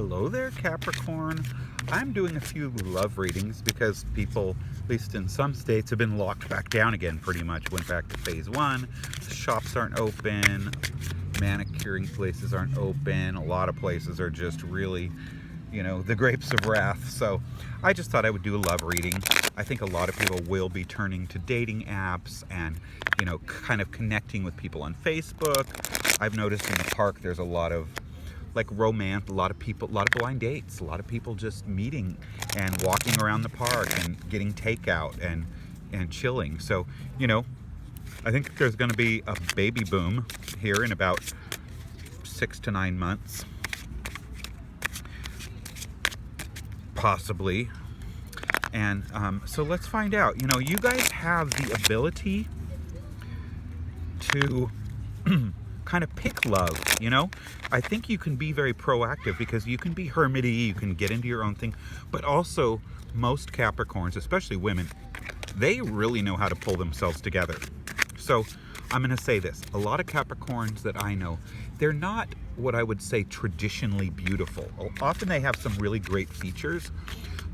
Hello there, Capricorn. I'm doing a few love readings because people, at least in some states, have been locked back down again pretty much. Went back to phase one. The shops aren't open. Manicuring places aren't open. A lot of places are just really, the grapes of wrath. So I just thought I would do a love reading. I think a lot of people will be turning to dating apps and, kind of connecting with people on Facebook. I've noticed in the park there's a lot of romance, a lot of blind dates, a lot of people just meeting and walking around the park and getting takeout and chilling. So, I think there's going to be a baby boom here in about 6 to 9 months. Possibly. And so let's find out. You guys have the ability to kind of pick love, I think you can be very proactive because you can be hermity, you can get into your own thing, but also most Capricorns, especially women, they really know how to pull themselves together. So I'm going to say this, a lot of Capricorns that I know, they're not what I would say traditionally beautiful. Often they have some really great features,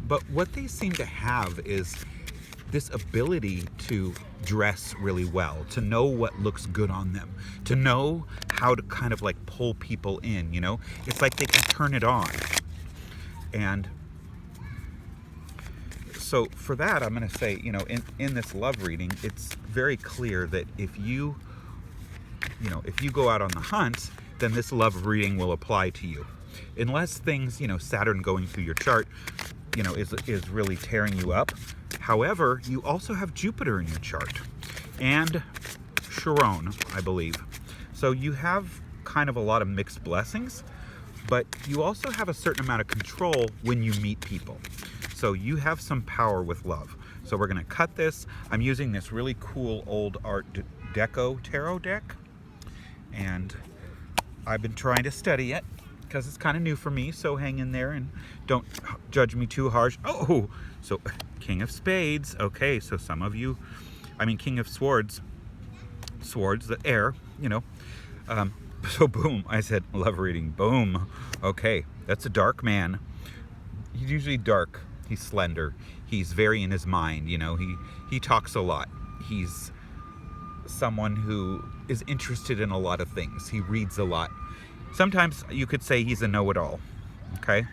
but what they seem to have is this ability to dress really well, to know what looks good on them, to know how to kind of pull people in, It's like they can turn it on. And so for that, I'm going to say, in this love reading, it's very clear that if you go out on the hunt, then this love reading will apply to you. Unless things, Saturn going through your chart, is really tearing you up. However, you also have Jupiter in your chart and Chiron, I believe. So you have kind of a lot of mixed blessings, but you also have a certain amount of control when you meet people. So you have some power with love. So we're going to cut this. I'm using this really cool old Art Deco tarot deck, and I've been trying to study it because it's kind of new for me, so hang in there and don't judge me too harsh. Oh, so King of Spades. Okay, so some of you, King of Swords, the air, so boom, I said love reading, boom. Okay, that's a dark man. He's usually dark, he's slender, he's very in his mind, he talks a lot. He's someone who is interested in a lot of things. He reads a lot. Sometimes you could say he's a know-it-all, okay?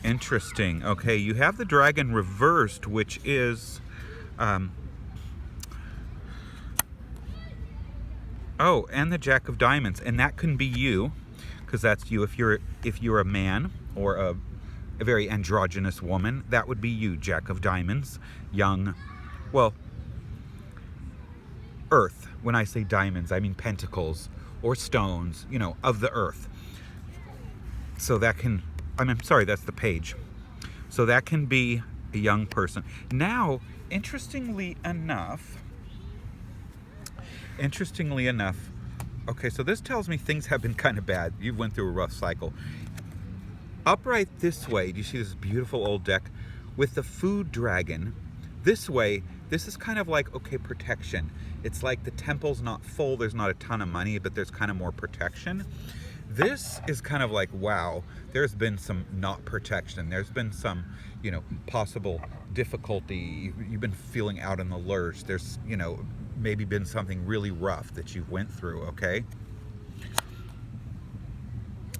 Interesting. Okay, you have the dragon reversed, which is, and the Jack of Diamonds, and that can be you, because that's you. If you're a man or a very androgynous woman, that would be you, Jack of Diamonds, young, earth. When I say diamonds, I mean pentacles or stones, of the earth. So that can, I'm sorry, that's the page. So that can be a young person. Now, interestingly enough, okay, so this tells me things have been kind of bad. You went through a rough cycle. Upright this way, do you see this beautiful old deck with the food dragon? This way, this is kind of protection. It's like the temple's not full, there's not a ton of money, but there's kind of more protection. This is kind of wow, there's been some not protection. There's been some, possible difficulty. You've been feeling out in the lurch. There's, maybe been something really rough that you went through, okay?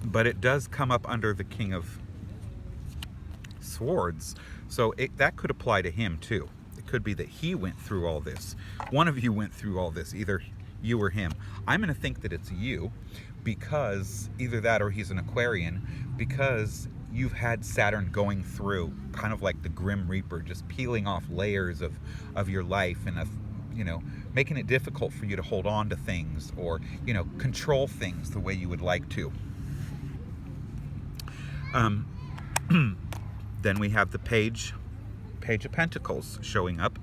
But it does come up under the King of Swords. So that could apply to him too. Could be that he went through all this. One of you went through all this, either you or him. I'm going to think that it's you, because either that or he's an Aquarian, because you've had Saturn going through kind of like the Grim Reaper, just peeling off layers of your life and making it difficult for you to hold on to things or control things the way you would like to. Then we have the Page of Pentacles showing up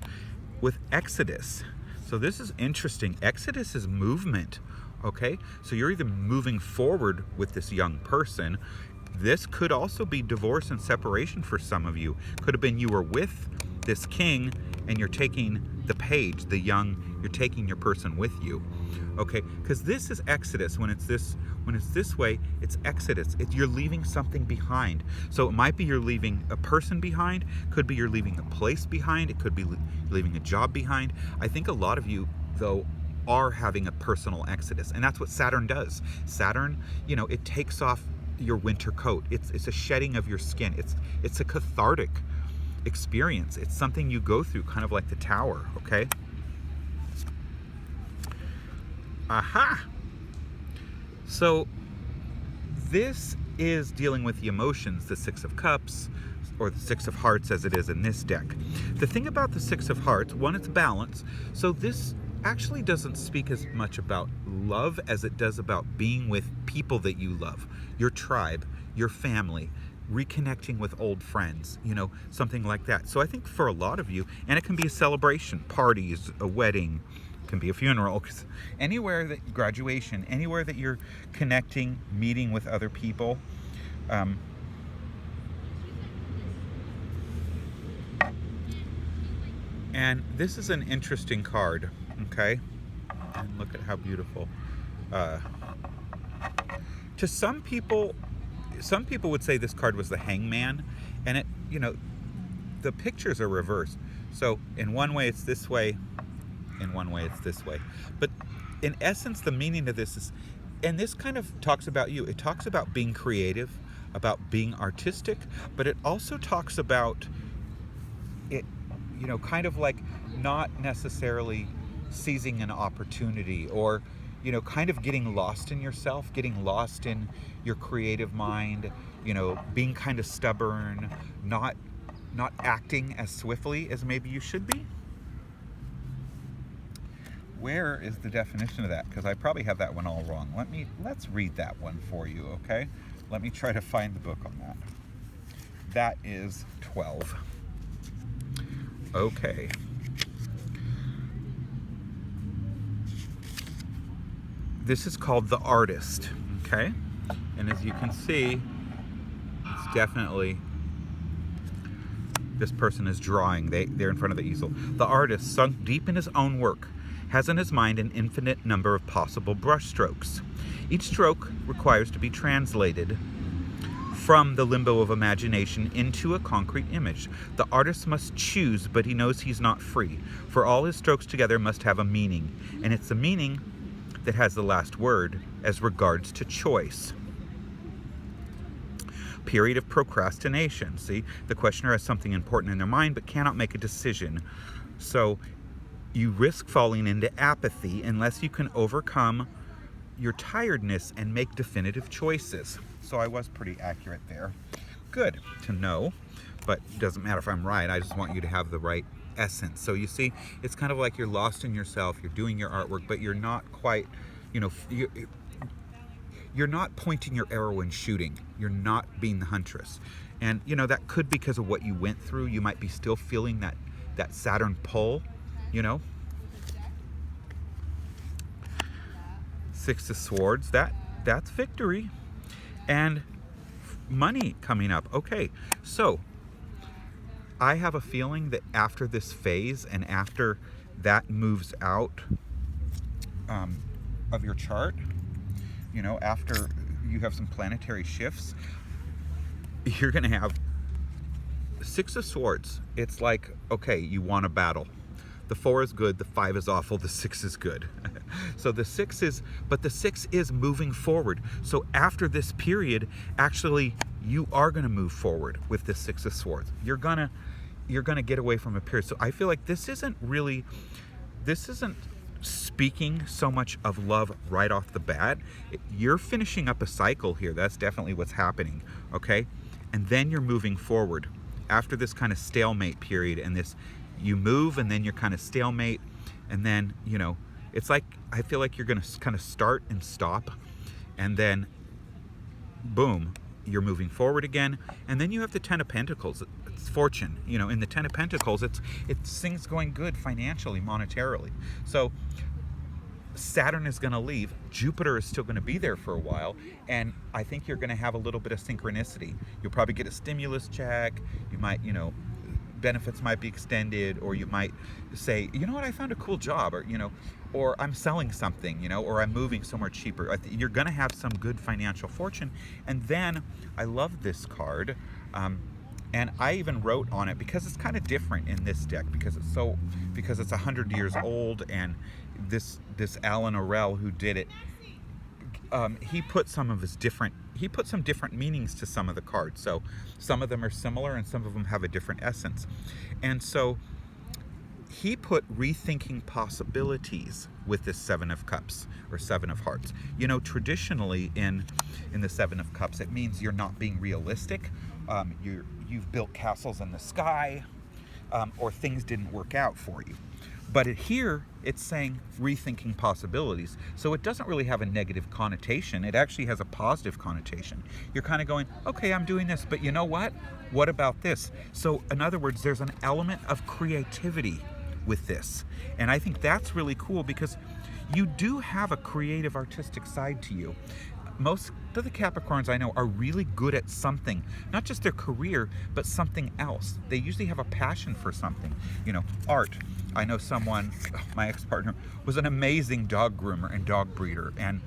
with Exodus. So this is interesting. Exodus is movement, okay? So you're either moving forward with this young person. This could also be divorce and separation for some of you. Could have been you were with this king and you're taking the page, you're taking your person with you. Okay, because this is Exodus. When it's this way, it's Exodus. You're leaving something behind. So it might be you're leaving a person behind, could be you're leaving a place behind, it could be leaving a job behind. I think a lot of you, though, are having a personal exodus, and that's what Saturn does. Saturn, it takes off your winter coat. It's a shedding of your skin. It's a cathartic experience. It's something you go through, kind of like the Tower, okay? Aha! So this is dealing with the emotions, the Six of Cups, or the Six of Hearts as it is in this deck. The thing about the Six of Hearts, one, it's balance. So this actually doesn't speak as much about love as it does about being with people that you love, your tribe, your family, reconnecting with old friends, something like that. So I think for a lot of you, and it can be a celebration, parties, a wedding, can be a funeral, because anywhere that graduation, anywhere that you're connecting, meeting with other people, and this is an interesting card, okay? And look at how beautiful. To some people would say this card was the Hangman, and it, the pictures are reversed. So in one way it's this way, in one way it's this way. But in essence, the meaning of this is, and this kind of talks about you, it talks about being creative, about being artistic, but it also talks about it, kind of like not necessarily seizing an opportunity, or kind of getting lost in yourself, getting lost in your creative mind, being kind of stubborn, not acting as swiftly as maybe you should be. Where is the definition of that? Because I probably have that one all wrong. Let's read that one for you, okay? Let me try to find the book on that. That is 12. Okay. This is called The Artist, okay? And as you can see, it's definitely, this person is drawing. They're in front of the easel. The artist, sunk deep in his own work, has in his mind an infinite number of possible brush strokes. Each stroke requires to be translated from the limbo of imagination into a concrete image. The artist must choose, but he knows he's not free, for all his strokes together must have a meaning, and it's the meaning that has the last word as regards to choice. Period of procrastination. See, the questioner has something important in their mind but cannot make a decision. So you risk falling into apathy unless you can overcome your tiredness and make definitive choices. So I was pretty accurate there. Good to know, but it doesn't matter if I'm right. I just want you to have the right essence. So you see, it's kind of like you're lost in yourself, you're doing your artwork, but you're not quite, you're not pointing your arrow and shooting. You're not being the huntress. And that could be because of what you went through. You might be still feeling that Saturn pull, Six of Swords, that's victory. And money coming up. Okay, so I have a feeling that after this phase and after that moves out of your chart, after you have some planetary shifts, you're going to have Six of Swords. It's like, okay, you want a battle. The 4 is good, the 5 is awful, the 6 is good. So the 6 is moving forward. So after this period, actually, you are going to move forward with the 6 of Swords. You're gonna get away from a period. So I feel like this isn't speaking so much of love right off the bat. You're finishing up a cycle here. That's definitely what's happening, okay? And then you're moving forward after this kind of stalemate period, and this, you move and then you're kind of stalemate, and then, it's like, I feel like you're going to kind of start and stop, and then boom, you're moving forward again. And then you have the 10 of Pentacles. It's fortune, in the 10 of Pentacles, it's things going good financially, monetarily. So Saturn is going to leave. Jupiter is still going to be there for a while, and I think you're going to have a little bit of synchronicity. You'll probably get a stimulus check. You might, benefits might be extended, or you might say, you know what, I found a cool job, or or I'm selling something, or I'm moving somewhere cheaper. You're going to have some good financial fortune. And then I love this card, and I even wrote on it because it's kind of different in this deck, because it's 100 years old, and this Alan Orell who did it, he put some different meanings to some of the cards. So some of them are similar and some of them have a different essence. And so he put rethinking possibilities with this Seven of Cups, or Seven of Hearts. Traditionally in the Seven of Cups, it means you're not being realistic. You've built castles in the sky, or things didn't work out for you. But here, it's saying rethinking possibilities. So it doesn't really have a negative connotation. It actually has a positive connotation. You're kind of going, okay, I'm doing this, but you know what? What about this? So in other words, there's an element of creativity with this. And I think that's really cool, because you do have a creative, artistic side to you. Most of the Capricorns I know are really good at something, not just their career, but something else. They usually have a passion for something, art. I know someone, my ex-partner, was an amazing dog groomer and dog breeder, and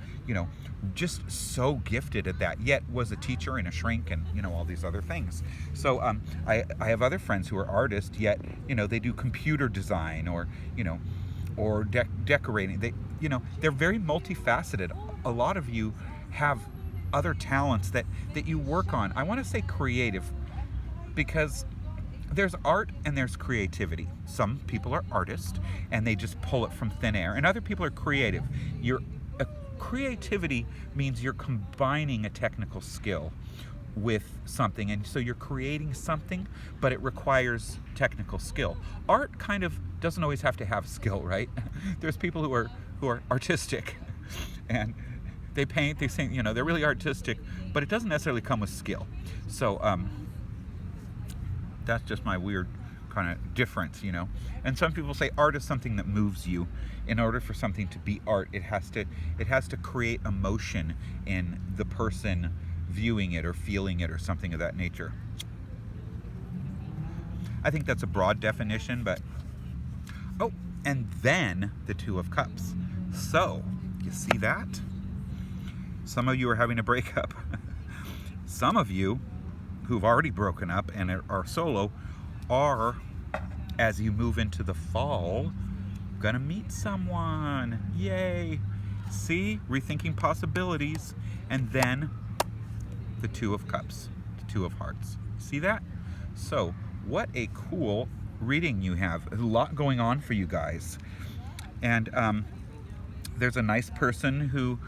just so gifted at that, yet was a teacher and a shrink and all these other things. So I have other friends who are artists, yet they do computer design, or decorating. They're very multifaceted. A lot of you have other talents that you work on. I want to say creative, because there's art and there's creativity. Some people are artists and they just pull it from thin air, and other people are creative. Creativity means you're combining a technical skill with something, and so you're creating something, but it requires technical skill. Art kind of doesn't always have to have skill, right? There's people who are artistic and they paint, they sing, they're really artistic, but it doesn't necessarily come with skill. So that's just my weird kind of difference, And some people say art is something that moves you. In order for something to be art, it has to create emotion in the person viewing it or feeling it or something of that nature. I think that's a broad definition, but and then the Two of Cups. So, you see that? Some of you are having a breakup. Some of you who've already broken up and are solo are, as you move into the fall, gonna meet someone. Yay! See? Rethinking possibilities. And then the Two of Cups, the Two of Hearts. See that? So, what a cool reading you have. A lot going on for you guys. And there's a nice person who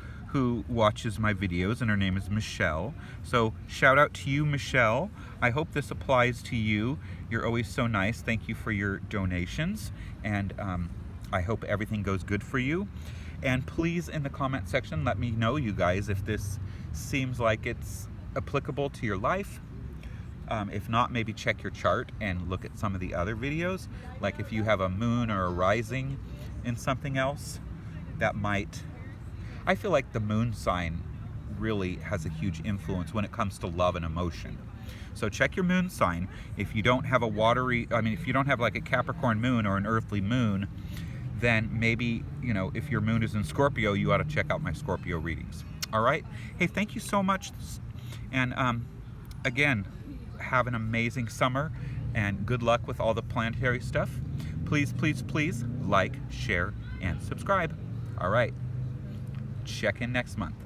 watches my videos, and her name is Michelle. So shout out to you, Michelle. I hope this applies to you. You're always so nice. Thank you for your donations, and I hope everything goes good for you. And please, in the comment section, let me know, you guys, if this seems like it's applicable to your life. If not, maybe check your chart and look at some of the other videos. Like if you have a moon or a rising in something else, that might... I feel like the moon sign really has a huge influence when it comes to love and emotion. So check your moon sign. If you don't have if you don't have like a Capricorn moon or an earthly moon, then maybe, if your moon is in Scorpio, you ought to check out my Scorpio readings. All right? Hey, thank you so much. And again, have an amazing summer, and good luck with all the planetary stuff. Please, please, please like, share, and subscribe. All right. Check in next month.